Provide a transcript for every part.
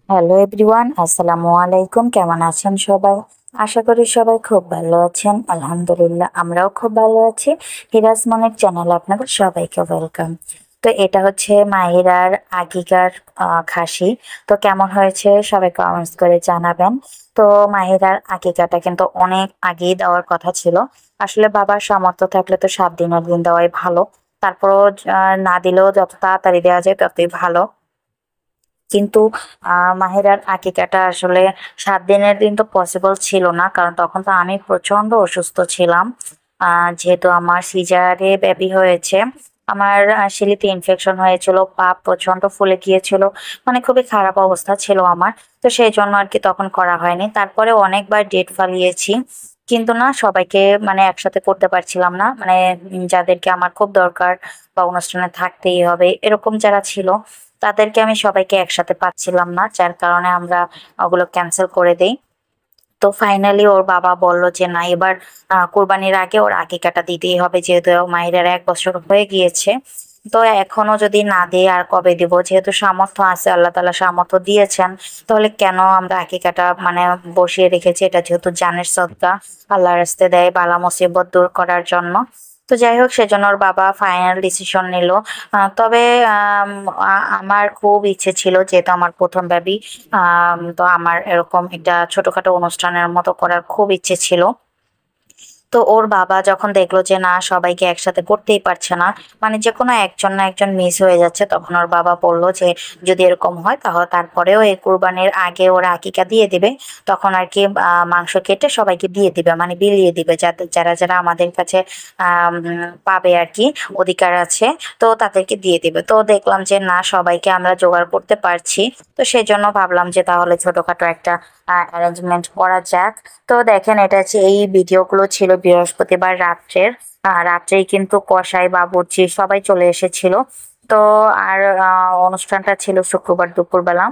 Hello everyone, আসসালামু আলাইকুম। কেমন আছেন সবাই? আশা করি সবাই খুব ভালো আছেন। আলহামদুলিল্লাহ আমরাও খুব ভালো আছি। হিরাজ মনের চ্যানেলে আপনাদের সবাইকে ওয়েলকাম। তো এটা হচ্ছে মাহিরার আগিকার খাসি। তো কেমন হয়েছে সবাই কমেন্টস করে জানাবেন। তো মাহিরার আকিকাটা কিন্তু অনেক আগেই দেওয়ার কথা ছিল। আসলে বাবার সামর্থ্য থাকলে তো 7 দিনের দিন দেওয়াই ভালো। তারপরও না দিলেও যত তাড়াতাড়ি দেওয়া যায় ততই ভালো। কিন্তু মাহিরার আকিকাটা আসলে 7 দিনের দিন তো পসিবল ছিল না, কারণ তখন তো আমি প্রচন্ড অসুস্থ ছিলাম। যেহেতু আমার সিজারে বেবি হয়েছে, আমার শিলিতে ইনফেকশন হয়েছিল, পা প্রচন্ড ফুলে গিয়েছিল, মানে খুবই খারাপ অবস্থা ছিল আমার। তো সেই জন্য আর কি তখন করা হয়নি। তারপরে অনেকবার ডেট ফালিয়েছি, কিন্তু না সবাইকে মানে একসাথে করতে পারছিলাম না, মানে যাদেরকে আমার খুব দরকার বা অনুষ্ঠানে থাকতেই হবে এরকম যারা ছিল তাদেরকে আমি সবাইকে একসাথে পাচ্ছিলাম না, যার কারণে আমরা ওগুলো ক্যান্সেল করে দেই। তো ফাইনালি ওর বাবা বলল যে না, এবার কোরবানির আগে ওর আকিকাটা দিতেই হবে, যেহেতু মাহিরার 1 বছর হয়ে গিয়েছে। তো এখনো যদি না দিই আর কবে দিব, যেহেতু সামর্থ্য আছে, আল্লাহ তাআলা সামর্থ্য দিয়েছেন, তাহলে কেন আমরা আকিকাটা মানে বসিয়ে রেখেছি। এটা যেহেতু জানের সদকা, আল্লাহর রাস্তায় দেয় বালা মুসিবত দূর করার জন্য। তো যাই হোক, সেজন্য ওর বাবা ফাইনাল ডিসিশন নিল। তবে আমার খুব ইচ্ছে ছিল, যেহেতু আমার প্রথম বেবি, তো আমার এরকম একটা ছোটখাটো অনুষ্ঠানের মতো করার খুব ইচ্ছে ছিল। তো ওর বাবা যখন দেখলো যে না, সবাইকে একসাথে করতেই পারছে না, মানে যে কোনো একজন না একজন মিস হয়ে যাচ্ছে, তখন ওর বাবা বললো যে যদি এরকম হয় তাহলে তারপরেও এই কুরবানির আগে ওরা আকিকা দিয়ে দিবে। তখন আর কি মাংস কেটে সবাইকে দিয়ে দিবে, মানে বিলিয়ে দিবে, যাতে যারা যারা আমাদের কাছে পাবে আর কি, অধিকার আছে, তো তাদেরকে দিয়ে দিবে। তো দেখলাম যে না, সবাইকে আমরা জোগাড় করতে পারছি। তো সেই জন্য ভাবলাম যে তাহলে ছোটখাটো একটা অ্যারেঞ্জমেন্ট করা যাক। তো দেখেন, এটা হচ্ছে, এই ভিডিওগুলো ছিল বৃহস্পতিবার রাত্রের। রাত্রেই কিন্তু কসাই বাবুর্চি সবাই চলে এসেছিল। তো আর অনুষ্ঠানটা ছিল শুক্রবার দুপুরবেলা।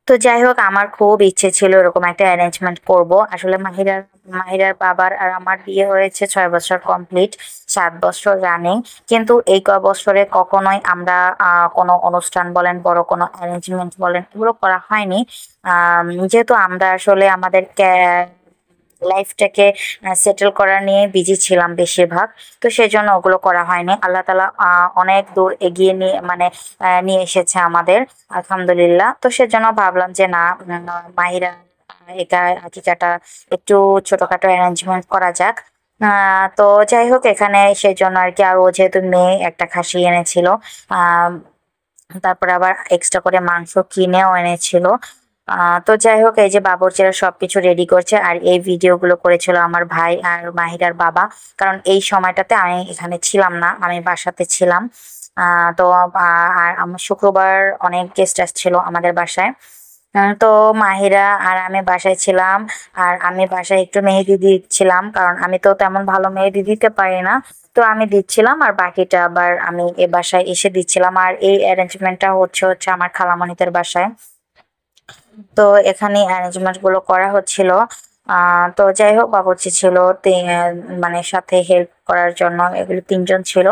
তো যাই হোক, আমার খুব ইচ্ছে ছিল এরকম একটা অ্যারেঞ্জমেন্ট করব। আসলে মাহিরার মাহিরার বাবার আর আমার বিয়ে হয়েছে 6 বছর কমপ্লিট, 7 বছর রানিং। কিন্তু এই বছরে কখনোই আমরা কোনো অনুষ্ঠান বলেন, বড় কোনো অ্যারেঞ্জমেন্ট বলেন, এগুলো করা হয়নি। যেহেতু আমরা আসলে আমাদের লাইফটাকে সেটেল করা নিয়ে বিজি ছিলাম বেশিরভাগ। তো সেজন্য ওগুলো করা হয়নি। আল্লাহ তাআলা অনেক দূর এগিয়ে নিয়ে মানে নিয়ে এসেছে আমাদের, আলহামদুলিল্লাহ। তো সেজন্য ভাবলাম যে না, মাহিরা এটা আকিকাটা একটু ছোটখাটো অ্যারেঞ্জমেন্ট করা যাক। তো যাই হোক, এখানে সেজন্য আর কি, আর ও যেহেতু মেয়ে, একটা খাসি এনেছিল। আহ তারপর আবার এক্সট্রা করে মাংস কিনেও এনেছিল। তো যাই হোক, এই যে বাবুর্চিরা সবকিছু রেডি করছে, আর এই ভিডিওগুলো করেছিল আমার ভাই আর মাহিরার বাবা। কারণ এই সময়টাতে আমি এখানে ছিলাম না, আমি বাসাতে ছিলাম। তো আর আমার শুক্রবার অনেক গেস্ট আসছিল আমাদের বাসায়। তো মাহিরা আর আমি বাসায় ছিলাম। আর আমি বাসায় একটু মেহেদি দিচ্ছিলাম, কারণ আমি তো তেমন ভালো মেহেদি দিতে পারি না। তো আমি দিচ্ছিলাম, আর বাকিটা আবার আমি এ বাসায় এসে দিচ্ছিলাম। আর এই অ্যারেঞ্জমেন্টটা হচ্ছে হচ্ছে আমার খালামণিদের বাসায়। তো এখানে অ্যারেঞ্জমেন্ট গুলো করা হচ্ছিল। তো যাই হোক, বাবুর্চি ছিল মানে সাথে হেল্প করার জন্য, এগুলো 3 জন ছিল।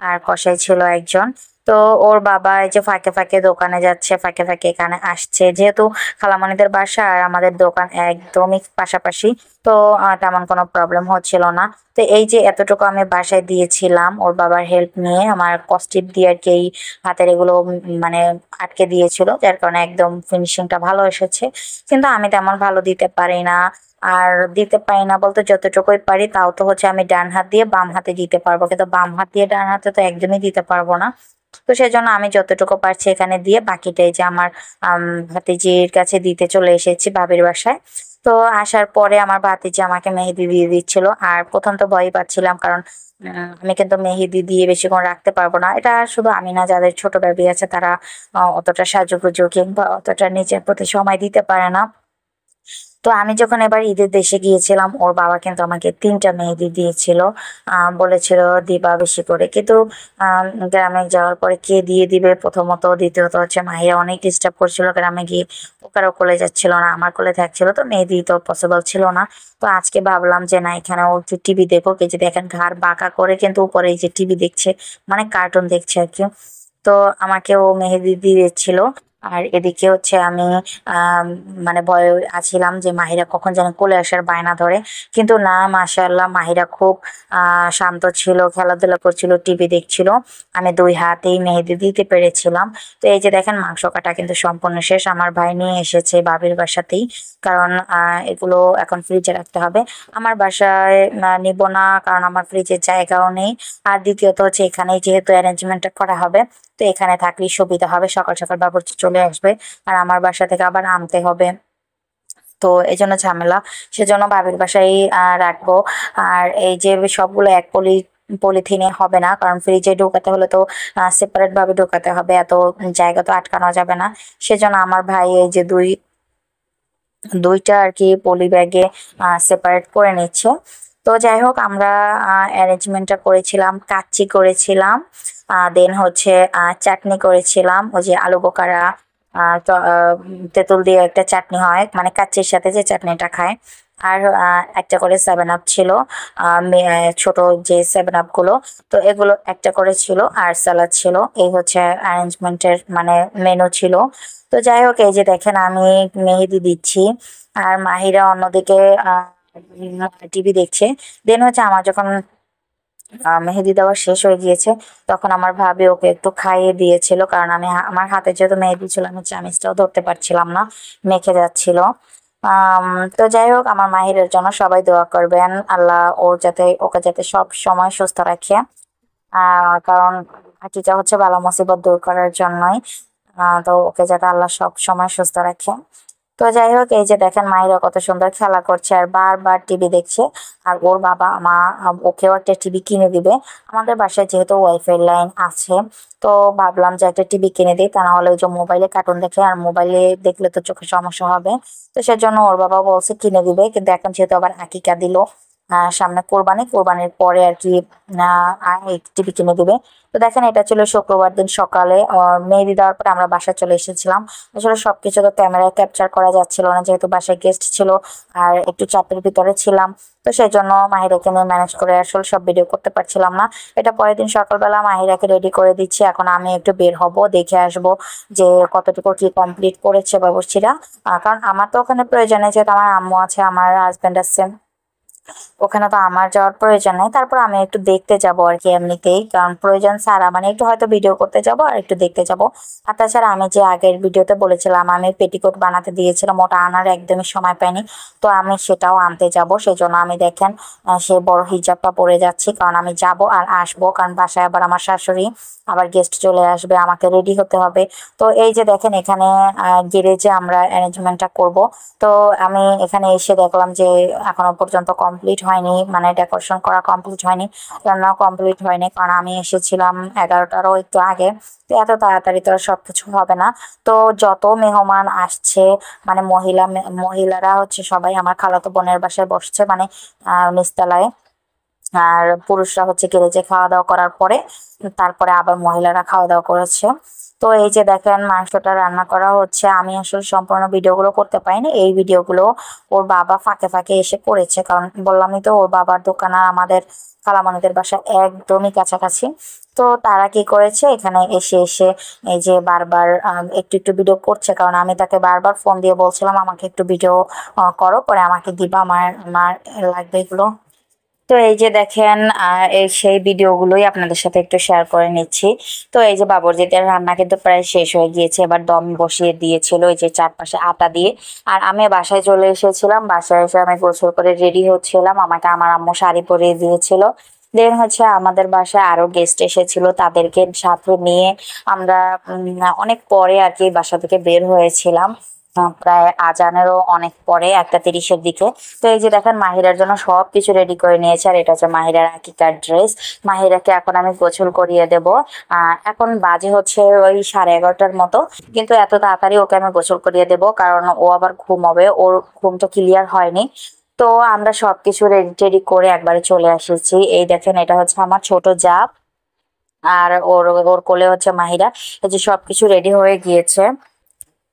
আর কসাই ছিল একজন। তো ওর বাবা এই যে ফাঁকে ফাঁকে দোকানে যাচ্ছে, ফাঁকে ফাঁকে এখানে আসছে, যেহেতু খালামণিদের বাসা আর আমাদের দোকান একদমই পাশাপাশি। তো তেমন কোনো প্রবলেম হচ্ছিল না। তো এই যে এতটুকু আমি বাসায় দিয়েছিলাম ওর বাবার হেল্প নিয়ে, আমার কস্টিপ দিয়ে আর কি এই হাতের এগুলো মানে আটকে দিয়েছিল, যার কারণে একদম ফিনিশিংটা ভালো এসেছে। কিন্তু আমি তেমন ভালো দিতে পারি না। আর দিতে পারি না বলতে, যতটুকুই পারি তাও তো হচ্ছে আমি ডান হাত দিয়ে বাম হাতে দিতে পারবো, কিন্তু বাম হাত দিয়ে ডান হাতে তো একদমই দিতে পারবো না। তো সেজন্য আমি যতটুকু পারছি এখানে দিয়ে, বাকিটাই যে আমার ভাতিজির কাছে দিতে চলে এসেছি ভাবির বাসায়। তো আসার পরে আমার ভাতিজি আমাকে মেহেদি দিয়ে দিচ্ছিল। আর প্রথম তো ভয় পাচ্ছিলাম, কারণ আমি কিন্তু মেহেদি দিয়ে বেশিক্ষণ রাখতে পারবো না। এটা শুধু আমি না, যাদের ছোট বেবি আছে তারা অতটা সাজুগুজু কিংবা অতটা নিজের প্রতি সময় দিতে পারে না। তো আমি যখন এবার ঈদের দেশে গিয়েছিলাম, ওর বাবা কিন্তু আমাকে 3টা মেহেদি দিয়েছিল। বলেছিল দিবা বেশি করে, কিন্তু গ্রামে যাওয়ার পরে কে দিয়ে দিবে প্রথমত, দ্বিতীয়ত হচ্ছে মাহিয়া অনেক ডিস্টার্ব করছিল গ্রামে গিয়ে। ও কারো কোলে যাচ্ছিল না, আমার কোলে থাকছিল, তো মেহেদি তো পসিবল ছিল না। তো আজকে ভাবলাম যে না, এখানে ও একটু টিভি দেখো, কে যে দেখেন ঘাড় বাঁকা করে কিন্তু উপরে এই যে টিভি দেখছে, মানে কার্টুন দেখছে আর কি। তো আমাকে ও মেহেদি দিয়েছিল। আর এদিকে হচ্ছে আমি মানে ভয়ে আছিলাম যে মাহিরা কখন যেন কোলে আসার বায়না ধরে, কিন্তু না, মাশাআল্লাহ মাহিরা খুব শান্ত ছিল, খেলাধুলা করছিল, টিভি দেখছিল। আমি 2 হাতেই মেহেদি দিতে পেরেছিলাম। তো এই যে দেখেন মাংস কাটা কিন্তু সম্পূর্ণ শেষ। আমার ভাই নিয়ে এসেছে বাবির বাসাতেই, কারণ এগুলো এখন ফ্রিজে রাখতে হবে। আমার বাসায় নিব না, কারণ আমার ফ্রিজের জায়গাও নেই। আর দ্বিতীয়ত হচ্ছে এখানে যেহেতু অ্যারেঞ্জমেন্টটা করা হবে, তো এখানে থাকলেই সুবিধা হবে, সকাল সকাল বাবুর্চি চলে আসবে, আর আমার বাসা থেকে আবার আনতে হবে, তো এই জন্য ঝামেলা। সেজন্য ভাবির বাসায় রাখবো। আর এই যে সবগুলো এক পলিথিনে হবে না, কারণ ফ্রিজে ঢোকাতে হলে তো সেপারেট ভাবে ঢোকাতে হবে, এত জায়গা তো আটকানো যাবে না। সেজন্য আমার ভাই এই যে দুইটা আর কি পলি ব্যাগে সেপারেট করে নিচ্ছে। তো যাই হোক, আমরা অ্যারেঞ্জমেন্টটা করেছিলাম, কাচ্চি করেছিলাম, দেন হচ্ছে চাটনি করেছিলাম, ওই যে আলু বোখারা, তেঁতুল দিয়ে একটা চাটনি হয়, মানে কাচ্চির সাথে যে চাটনিটা খায়। আর একটা করে 7 আপ ছিল, ছোট যে 7 আপ গুলো, তো এগুলো একটা করে ছিল, আর স্যালাড ছিল। এই হচ্ছে অ্যারেঞ্জমেন্টের মানে মেনু ছিল। তো যাই হোক, এই যে দেখেন আমি মেহেদি দিচ্ছি, আর মাহিরা অন্যদিকে টিভি দেখছে। দেন হচ্ছে আমার যখন মেহেদি দেওয়া শেষ হয়ে গিয়েছে, তখন আমার ভাবি ওকে একটু খাইয়ে দিয়েছিল, কারণ আমি আমার হাতে যেহেতু মেহেদি ছিল, আমি চামিচটাও ধরতে পারছিলাম না, মেখে যাচ্ছিল। আম, তো যাই হোক, আমার মাহিরের জন্য সবাই দোয়া করবেন, আল্লাহ ওকে যাতে সব সময় সুস্থ রাখে। কারণ হাঁচিটা হচ্ছে বালা মুসিবত দূর করার জন্যই। তো ওকে যাতে আল্লাহ সব সময় সুস্থ রাখে। তো যাই হোক, এই যে দেখেন মাহিরা কত সুন্দর খেলা করছে আর বারবার টিভি দেখছে। আর ওর বাবা ওকেও একটা টিভি কিনে দিবে। আমাদের বাসায় যেহেতু ওয়াইফাই লাইন আছে, তো ভাবলাম যে একটা টিভি কিনে দিই, তা না হলে ওই যে মোবাইলে কার্টুন দেখে, আর মোবাইলে দেখলে তো চোখের সমস্যা হবে। তো সেজন্য ওর বাবা বলছে কিনে দিবে, কিন্তু এখন যেহেতু আবার আকিকা দিল, সামনে কোরবানির পরে আর কি টিভি কিনে দিবে। তো দেখেন, এটা ছিল শুক্রবার দিন সকালে, মেহেদি দেওয়ার পরে আমরা বাসায় চলে এসেছিলাম। আসলে সবকিছু তো ক্যামেরায় ক্যাপচার করা যাচ্ছিল না, যেহেতু বাসায় গেস্ট ছিল আর একটু চাপের ভিতরে ছিলাম। তো সেই জন্য মাহিরাকে নিয়ে ম্যানেজ করে আসলে সব ভিডিও করতে পারছিলাম না। এটা পরের দিন সকালবেলা মাহিরাকে রেডি করে দিচ্ছি, এখন আমি একটু বের হব, দেখে আসব যে কতটুকু কি কমপ্লিট করেছে বাবুর্চিরা। কারণ আমার তো ওখানে প্রয়োজন নেই, যেহেতু আমার আম্মু আছে, আমার হাজবেন্ড আছে, ওখানে তো আমার যাওয়ার প্রয়োজন নেই। তারপর আমি একটু দেখতে যাব আর কি, এমনিতেই, কারণ প্রয়োজন ছাড়া মানে একটু হয়তো ভিডিও করতে যাব আর একটু দেখতে যাব। আর তাছাড়া আমি যে আগের ভিডিওতে বলেছিলাম আমি পেটিকোট বানাতে দিয়েছিলাম, ওটা আনার একদমই সময় পাইনি, তো আমি সেটাও আনতে যাব। সেই জন্য আমি দেখেন সে বড় হিজাবটা পরে যাচ্ছি, কারণ আমি যাব আর আসবো, কারণ বাসায় আবার আমার শাশুড়ি আবার গেস্ট চলে আসবে, আমাকে রেডি হতে হবে। তো এই যে দেখেন এখানে গ্যারেজে আমরা অ্যারেঞ্জমেন্টটা করব। তো আমি এখানে এসে দেখলাম যে এখনো পর্যন্ত কমপ্লিট হয়নি, মানে ডেকোরেশন করা কমপ্লিট হয়নি, রান্নাও কমপ্লিট হয়নি, কারণ আমি এসেছিলাম 11টারও একটু আগে। তো এত তাড়াতাড়ি তো আর সবকিছু হবে না। তো যত মেহমান আসছে, মানে মহিলারা হচ্ছে সবাই আমার খালাতো বোনের বাসায় বসছে, মানে নিচতলায়। আর পুরুষরা হচ্ছে গ্যারেজে খাওয়া দাওয়া করার পরে, তারপরে আবার মহিলারা খাওয়া দাওয়া করেছে। তো এই যে দেখেন মাংসটা রান্না করা হচ্ছে। আমি আসলে সম্পূর্ণ ভিডিওগুলো করতে পারিনি, এই ভিডিওগুলো ওর বাবা ফাঁকে ফাঁকে এসে করেছে, কারণ বললামই তো ওর বাবার দোকান আর আমাদের খালামণিদের বাসা একদমই কাছাকাছি। তো তারা কি করেছে, এখানে এসে এসে এই যে বারবার একটু একটু ভিডিও করছে, কারণ আমি তাকে বারবার ফোন দিয়ে বলছিলাম আমাকে একটু ভিডিও করো, পরে আমাকে দিবা, আমার আমার লাগবে এগুলো। তো এই যে দেখেন এই সেই ভিডিওগুলোই আপনাদের সাথে একটু শেয়ার করে নিচ্ছি। তো এই যে বাবরচিতের রান্না কিন্তু প্রায় শেষ হয়ে গিয়েছে, এবার দম বসিয়ে দিয়েছিল এই যে চারপাশে আটা দিয়ে। আর আমি বাসায় চলে এসেছিলাম, বাসায় এসে আমি গোসল করে রেডি হচ্ছিলাম, আমাকে আমার আম্মু শাড়ি পরিয়ে দিয়েছিল। দেন হচ্ছে আমাদের বাসায় আরো গেস্ট এসেছিল, তাদেরকে সাথে নিয়ে আমরা অনেক পরে আর কি বাসা থেকে বের হয়েছিলাম, প্রায় আজানেরও অনেক পরে, 1টা 30-এর দিকে। তো এই যে দেখেন মাহিরার জন্য সবকিছু রেডি করে নিয়েছে, আর এটা হচ্ছে মাহিরার আকিকার ড্রেস। মাহিরাকে এখন আমি গোসল করিয়ে দেব। এখন বাজে হচ্ছে ওই 11:30টার মতো, কিন্তু এত তাড়াতাড়ি ওকে আমি গোসল করিয়ে দেব, কারণ ও আবার ঘুমাবে, ওর ঘুমটা ক্লিয়ার হয়নি। তো আমরা সবকিছু রেডি টেডি করে একবারে চলে এসেছি। এই দেখেন এটা হচ্ছে আমার ছোট জাপ, আর ওর ওর কোলে হচ্ছে মাহিরা। এই যে সবকিছু রেডি হয়ে গিয়েছে,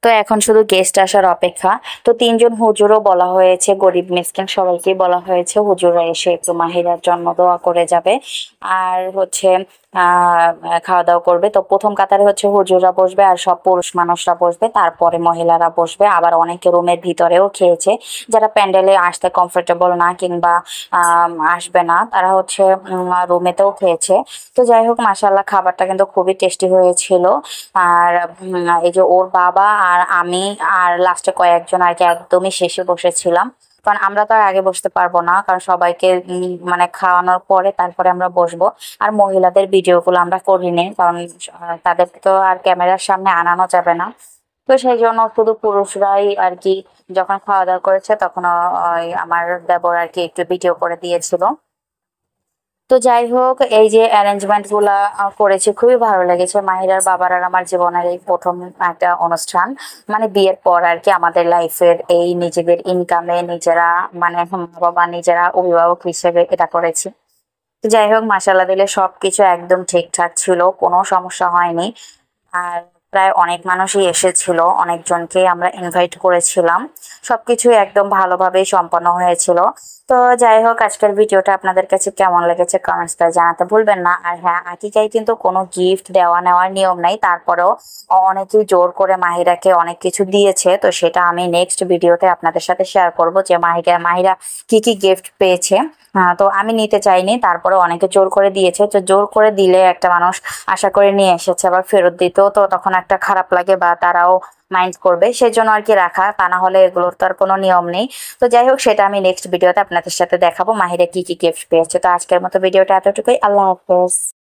তো এখন শুধু গেস্ট আসার অপেক্ষা। তো 3জন হুজুরও বলা হয়েছে, গরিব মিসকিন সবাইকে বলা হয়েছে হুজুররা এসে একটু মাহিরার জন্য দোয়া করে যাবে। আর হচ্ছে খাওয়া দাওয়া করবে। তো প্রথম কাতারে হচ্ছে হুজুররা বসবে আর সব পুরুষ মানুষরা বসবে, তারপরে মহিলারা বসবে। আবার অনেকে রুমের ভিতরেও খেয়েছে, যারা প্যান্ডেলে আসতে কমফোর্টেবল না কিংবা আসবে না তারা হচ্ছে রুমেতেও খেয়েছে। তো যাই হোক, মাশাআল্লাহ খাবারটা কিন্তু খুবই টেস্টি হয়েছিল। আর এই যে ওর বাবা আর আমি আর লাস্টে কয়েকজন আর কি একদমই শেষে বসেছিলাম, কারণ আমরা তো আর আগে বসতে পারবো না, কারণ সবাইকে মানে খাওয়ানোর পরে তারপরে আমরা বসবো। আর মহিলাদের ভিডিওগুলো আমরা করিনি, কারণ তাদের তো আর ক্যামেরার সামনে আনানো যাবে না। তো সেই জন্য শুধু পুরুষরাই আর কি যখন খাওয়া দাওয়া করেছে তখন ওই আমার দেবর আর কি একটু ভিডিও করে দিয়েছিল। তো যাই হোক, এই যে অ্যারেঞ্জমেন্ট গুলা করেছি, খুবই ভালো লেগেছে। মাহিরার বাবার আর আমার জীবনের এই প্রথম একটা অনুষ্ঠান, মানে বিয়ের পর আর কি আমাদের লাইফের এই নিজেদের ইনকামে নিজেরা মানে বাবা নিজেরা অভিভাবক হিসেবে এটা করেছি। তো যাই হোক, মাসাল্লাহ দিলে সবকিছু একদম ঠিকঠাক ছিল, কোনো সমস্যা হয়নি। আর প্রায় অনেক মানুষই এসেছিল, অনেকজনকে আমরা ইনভাইট করেছিলাম। সবকিছু একদম ভালোভাবেই সম্পন্ন হয়েছিল। তো যাই হোক, আজকের ভিডিওটা আপনাদের কাছে কেমন লেগেছে কমেন্টস করে জানাতে ভুলবেন না। আর হ্যাঁ, আকিকায় কিন্তু কোনো গিফট দেওয়া নেওয়ার নিয়ম নাই, তারপরেও অনেকেই জোর করে মাহিরাকে অনেক কিছু দিয়েছে। তো সেটা আমি নেক্সট ভিডিওতে আপনাদের সাথে শেয়ার করব যে মাহিরা কি কি গিফট পেয়েছে। তো আমি নিতে চাইনি, তারপরে অনেকে জোর করে দিয়েছে। তো জোর করে দিলে একটা মানুষ আশা করে নিয়ে এসেছে, আবার ফেরত দিতেও তো তখন একটা খারাপ লাগে বা তারাও মাইন্ড করবে, সেই জন্য আর কি রাখা, তা না হলে এগুলোর তো আর কোনো নিয়ম নেই। তো যাই হোক, সেটা আমি নেক্সট ভিডিওতে আপনাদের সাথে দেখাবো মাহিরা কি কি গিফট পেয়েছে। তো আজকের মতো ভিডিওটা এতটুকুই, আল্লাহ হাফেজ।